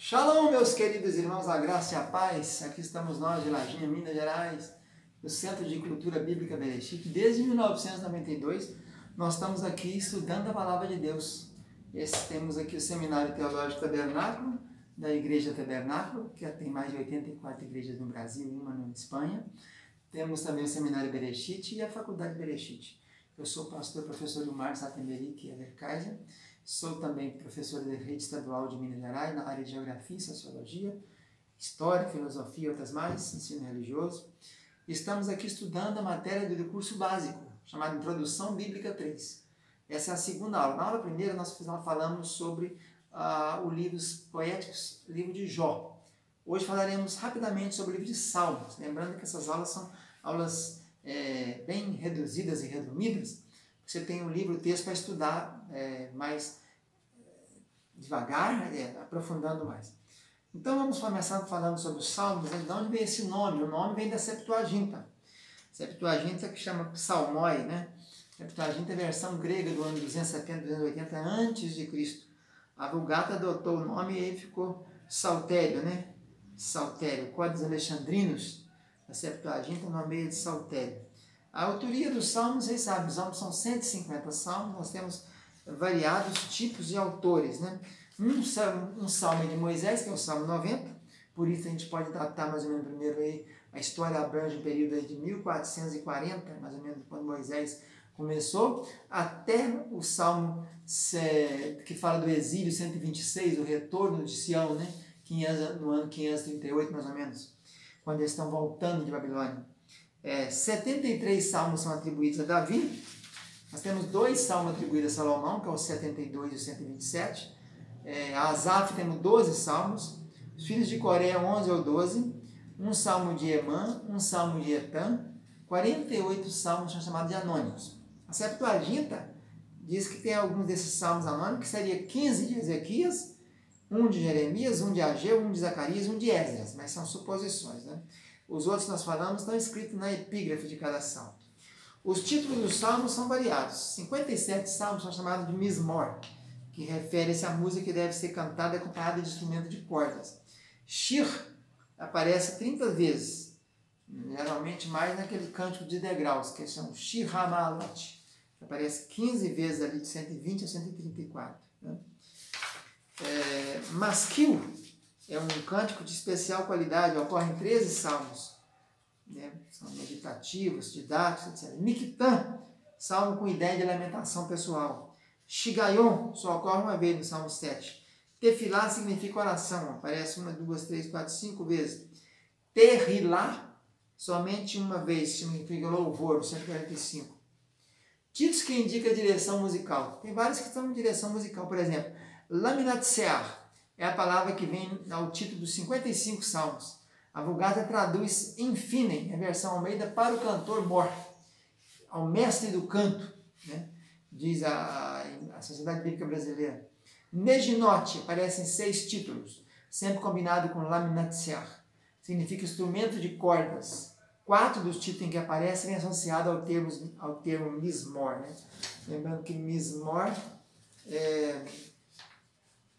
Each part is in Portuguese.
Shalom, meus queridos irmãos, a graça e a paz. Aqui estamos nós de Lajinha, Minas Gerais, do Centro de Cultura Bíblica Bereshit. Desde 1992, nós estamos aqui estudando a Palavra de Deus. Temos aqui o Seminário Teológico Tabernáculo, da Igreja Tabernáculo, que tem mais de 84 igrejas no Brasil e uma na Espanha. Temos também o Seminário Bereshit e a Faculdade Bereshit. Eu sou pastor professor Ilmar Satemeric Everkaiser. Sou também professor da Rede Estadual de Minas Gerais, na área de Geografia e Sociologia, História, Filosofia e outras mais, Ensino Religioso. Estamos aqui estudando a matéria do curso básico, chamada Introdução Bíblica 3. Essa é a segunda aula. Na aula primeira, nós falamos sobre os livros poéticos, o livro de Jó. Hoje falaremos rapidamente sobre o livro de Salmos. Lembrando que essas aulas são aulas bem reduzidas e resumidas. Você tem um livro, o texto para estudar mais devagar, aprofundando mais. Então vamos começar falando sobre os Salmos. De onde vem esse nome? O nome vem da Septuaginta. Septuaginta que chama Psalmoi, né? Septuaginta é a versão grega do ano 270, 280 a.C. A Vulgata adotou o nome e aí ficou Saltério, né? Saltério, Códices Alexandrinos, a Septuaginta nomeia de Saltério. A autoria dos Salmos, vocês sabem, os Salmos são 150 Salmos, nós temos variados tipos de autores, né? Um Salmo é de Moisés, que é o Salmo 90, por isso a gente pode datar mais ou menos primeiro aí, a história abrange um período aí de 1440, mais ou menos quando Moisés começou, até o Salmo que fala do exílio, 126, o retorno de Sião, né? No ano 538, mais ou menos, quando eles estão voltando de Babilônia. 73 salmos são atribuídos a Davi. Nós temos 2 salmos atribuídos a Salomão, que é o 72 e o 127. A Asaf temos 12 salmos. Os filhos de Coré, 11 ou 12. Um salmo de Emã, um salmo de Etan. 48 salmos são chamados de anônimos. A Septuaginta diz que tem alguns desses salmos anônimos, que seria 15 de Ezequias, um de Jeremias, um de Ageu, um de Zacarias, um de Esdras, mas são suposições, né? Os outros que nós falamos estão escritos na epígrafe de cada salmo. Os títulos dos salmos são variados. 57 salmos são chamados de Mismor, que refere-se à música que deve ser cantada acompanhada de instrumento de cordas. Shir aparece 30 vezes, geralmente mais naquele cântico de degraus, que são Shir Hamalot, que aparece 15 vezes ali, de 120 a 134. Né? Maskil é um cântico de especial qualidade, ocorre em 13 salmos, né? São meditativos, didáticos, etc. Miktan, salmo com ideia de lamentação pessoal. Shigayon, só ocorre uma vez no Salmo 7. Tefilá significa oração, aparece 1, 2, 3, 4, 5 vezes. Tehilá, somente uma vez, significa louvor, no 145. Títulos que indicam direção musical. Tem vários que estão em direção musical, por exemplo, Laminatsear é a palavra que vem ao título dos 55 salmos. A Vulgata traduz Infinem, a versão Almeida, para o cantor mor, ao mestre do canto, né? Diz a Sociedade Bíblica Brasileira. Neginote, aparecem 6 títulos, sempre combinado com Laminatsear. Significa instrumento de cordas. 4 dos títulos em que aparecem vêm associados ao termo Mismor. Né? Lembrando que Mismor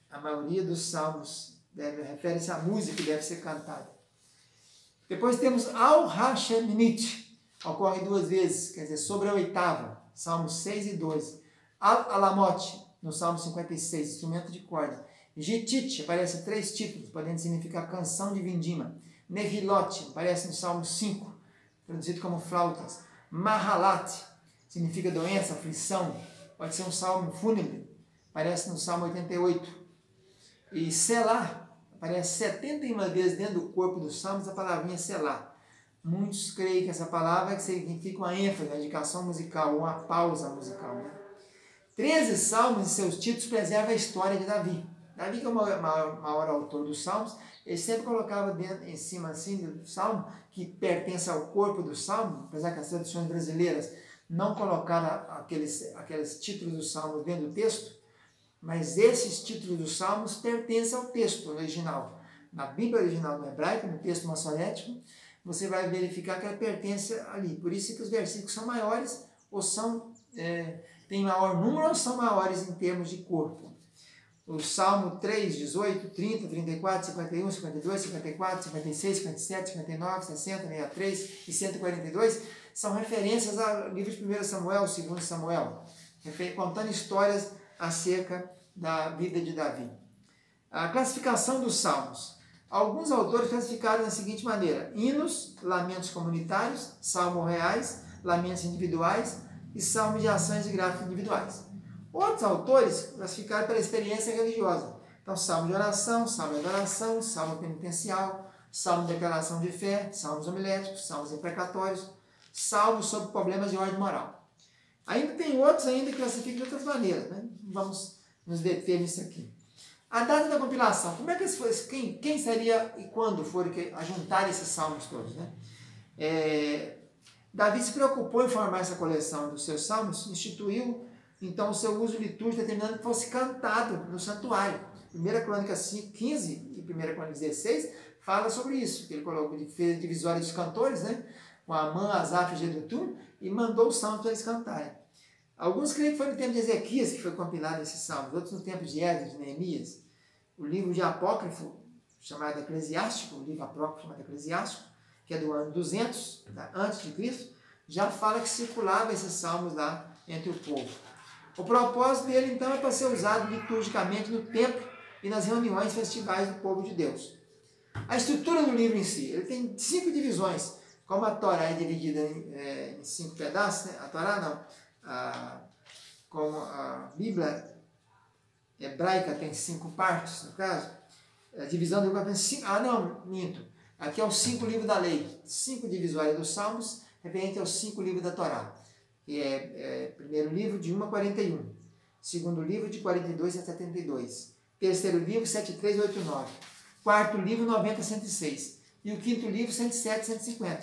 a maioria dos salmos refere-se à música que deve ser cantada. Depois temos Al-Hasheminit, ocorre 2 vezes, quer dizer, sobre a 8ª, Salmos 6 e 12. Al-Alamote, no Salmo 56, instrumento de corda. Gitit, aparece 3 títulos, podendo significar canção de vindima. Nehilote, aparece no Salmo 5, traduzido como flautas. Mahalat, significa doença, aflição, pode ser um salmo fúnebre, aparece no Salmo 88. E Selá, aparece 71 vezes dentro do corpo dos salmos a palavrinha Selá. Muitos creem que essa palavra significa uma ênfase, uma indicação musical, uma pausa musical. Né? 13 salmos e seus títulos preservam a história de Davi. Davi, que é o maior autor dos salmos, ele sempre colocava em cima assim, do salmo, que pertence ao corpo do salmo, apesar que as traduções brasileiras não colocaram aqueles títulos dos salmos dentro do texto, mas esses títulos dos salmos pertencem ao texto original. Na Bíblia original no hebraico, no texto maçorético, você vai verificar que ela pertence ali. Por isso que os versículos são maiores, ou têm maior número, ou são maiores em termos de corpo. o Salmo 3, 18, 30, 34, 51, 52, 54, 56, 57, 59, 60, 63 e 142 são referências ao livro de 1 Samuel, 2 Samuel, contando histórias acerca da vida de Davi. A classificação dos salmos. Alguns autores classificaram da seguinte maneira: hinos, lamentos comunitários, salmos reais, lamentos individuais e salmos de ações e graças individuais. Outros autores classificaram pela experiência religiosa. Então, salmo de oração, salmo de adoração, salmo penitencial, salmo de declaração de fé, salmos homiléticos, salmos imprecatórios, salmos sobre problemas de ordem moral. Ainda tem outros ainda que classificam de outras maneiras, né? Vamos nos deter nisso aqui. A data da compilação. Como é que quem seria e quando foram a juntar esses salmos todos, né? Davi se preocupou em formar essa coleção dos seus salmos, instituiu então o seu uso litúrgico, determinando que fosse cantado no santuário. 1 Crônica 15 e 1 Crônica 16 fala sobre isso, que ele colocou, ele fez divisórias dos cantores, né? Com Amã, Asaf e Jedutum, e mandou os salmos para eles cantarem. Alguns creem que foi no tempo de Ezequias que foi compilado esses salmos, outros no tempo de Esdras, de Neemias. O livro de Apócrifo, chamado Eclesiástico, o livro apócrifo chamado Eclesiástico, que é do ano 200 antes de Cristo, já fala que circulava esses salmos lá entre o povo. O propósito dele, então, é para ser usado liturgicamente no templo e nas reuniões festivais do povo de Deus. A estrutura do livro em si, ele tem 5 divisões. Como a Torá é dividida em 5 pedaços, né? A Torá não, como a Bíblia hebraica tem 5 partes, no caso, a divisão do livro tem 5. Minto. Aqui é os 5 livros da lei, 5 divisórias dos Salmos, referente aos 5 livros da Torá. Que primeiro livro de 1 a 41, segundo livro de 42 a 72, terceiro livro 73 a 89, quarto livro 90 a 106 e o quinto livro 107 a 150.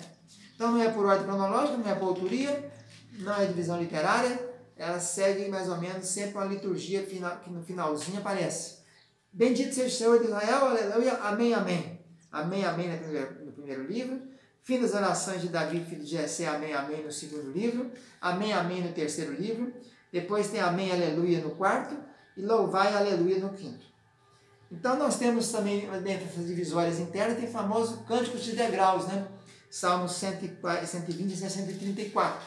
Então não é por ordem cronológica, não é por autoria, não é divisão literária, ela segue mais ou menos sempre uma liturgia que no finalzinho aparece. Bendito seja o Senhor de Israel, aleluia, amém, amém. Amém, amém no primeiro livro. Fim das orações de Davi, filho de Jessé, amém, amém no segundo livro. Amém, amém no terceiro livro. Depois tem amém, aleluia no quarto. E louvai, aleluia no quinto. Então nós temos também, dentro dessas divisórias internas, tem o famoso Cânticos de Degraus, né? Salmos 120 e 134,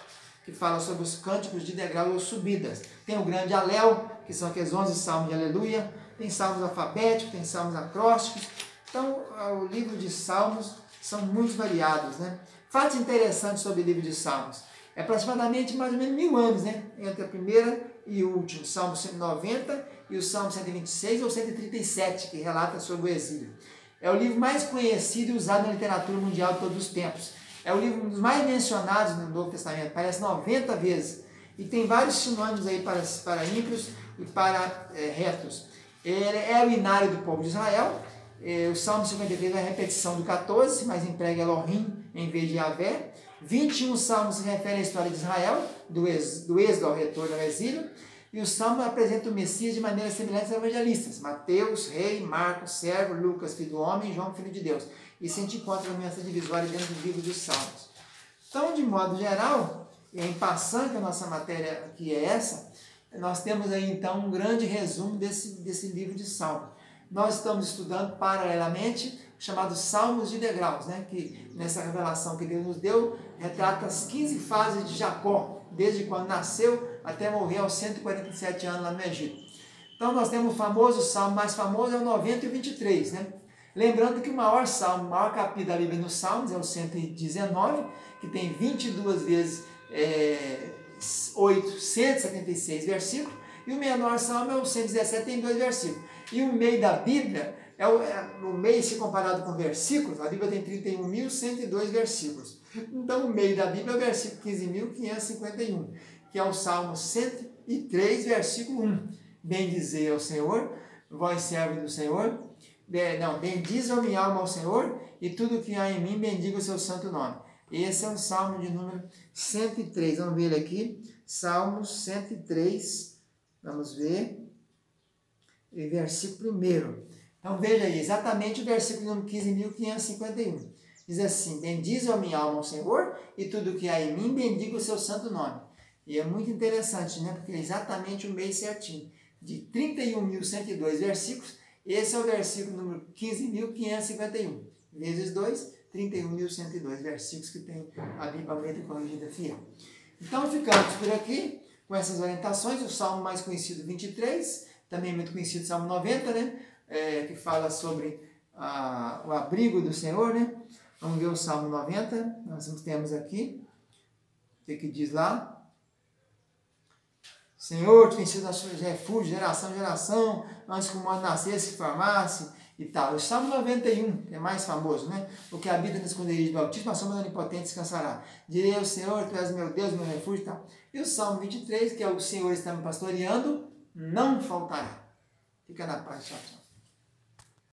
que fala sobre os cânticos de degraus ou subidas. Tem o grande Alel, que são aqueles 11 salmos de aleluia. Tem salmos alfabéticos, tem salmos acrósticos. Então, o livro de salmos são muito variados, né? Fatos interessantes sobre o livro de Salmos. É aproximadamente mais ou menos 1000 anos, né? Entre a primeira e o último, Salmo 190 e o Salmo 126 ou 137, que relata sobre o exílio. É o livro mais conhecido e usado na literatura mundial de todos os tempos. É o livro dos mais mencionados no Novo Testamento, parece 90 vezes. E tem vários sinônimos aí para ímpios e para retos. Ele é o inário do povo de Israel. O Salmo 53 é a repetição do 14, mas emprega Elohim em vez de Yahvé. 21 salmos se referem à história de Israel, do êxodo ao retorno ao exílio. E o Salmo apresenta o Messias de maneira semelhante aos evangelistas. Mateus, rei, Marcos, servo, Lucas, filho do homem, e João, filho de Deus. E se a gente encontra essa divisória dentro do livro dos Salmos. Então, de modo geral, em passando, que a nossa matéria aqui é essa, nós temos aí então um grande resumo desse livro de Salmos. Nós estamos estudando paralelamente o chamado Salmos de Degraus, né? Que nessa revelação que Deus nos deu, retrata as 15 fases de Jacó, desde quando nasceu até morrer aos 147 anos lá no Egito. Então nós temos o famoso salmo mais famoso, é o 90 e o 23, né? Lembrando que o maior salmo, o maior capítulo da Bíblia nos Salmos é o 119, que tem 22 vezes 176 versículos, e o menor salmo é o 117, tem 2 versículos. E o meio da Bíblia, o meio se comparado com versículos, a Bíblia tem 31.102 versículos. Então o meio da Bíblia é o versículo 15.551, que é o Salmo 103, versículo 1. Bendizei ao Senhor, vós servos do Senhor. Bendize a minha alma ao Senhor, e tudo que há em mim, bendiga o seu santo nome. Esse é o Salmo de número 103. Vamos ver ele aqui. Salmo 103. Vamos ver. Versículo 1. Então veja aí, exatamente o versículo número 15.551. Diz assim: bendize a minha alma ao Senhor, e tudo que há em mim, bendiga o seu santo nome. E é muito interessante, né? Porque é exatamente o meio certinho. de 31.102 versículos, esse é o versículo número 15.551. Vezes 2, 31.102 versículos que tem a Bíblia Almeida Corrigida Fiel. Então ficamos por aqui com essas orientações. O salmo mais conhecido, 23, também muito conhecido, Salmo 90, né? Que fala sobre o abrigo do Senhor, né? Vamos ver o Salmo 90, nós temos aqui, o que diz lá? Senhor, tu tem sido nosso refúgio, geração em geração, antes que o mundo nascesse, se formasse e tal. O Salmo 91, que é mais famoso, né? O que habita no esconderijo do Altíssimo, a sombra do Onipotente descansará. Direi ao Senhor, tu és meu Deus, meu refúgio e tal. E o Salmo 23, que é o Senhor está me pastoreando, não faltará. Fica na paz, tchau, tchau.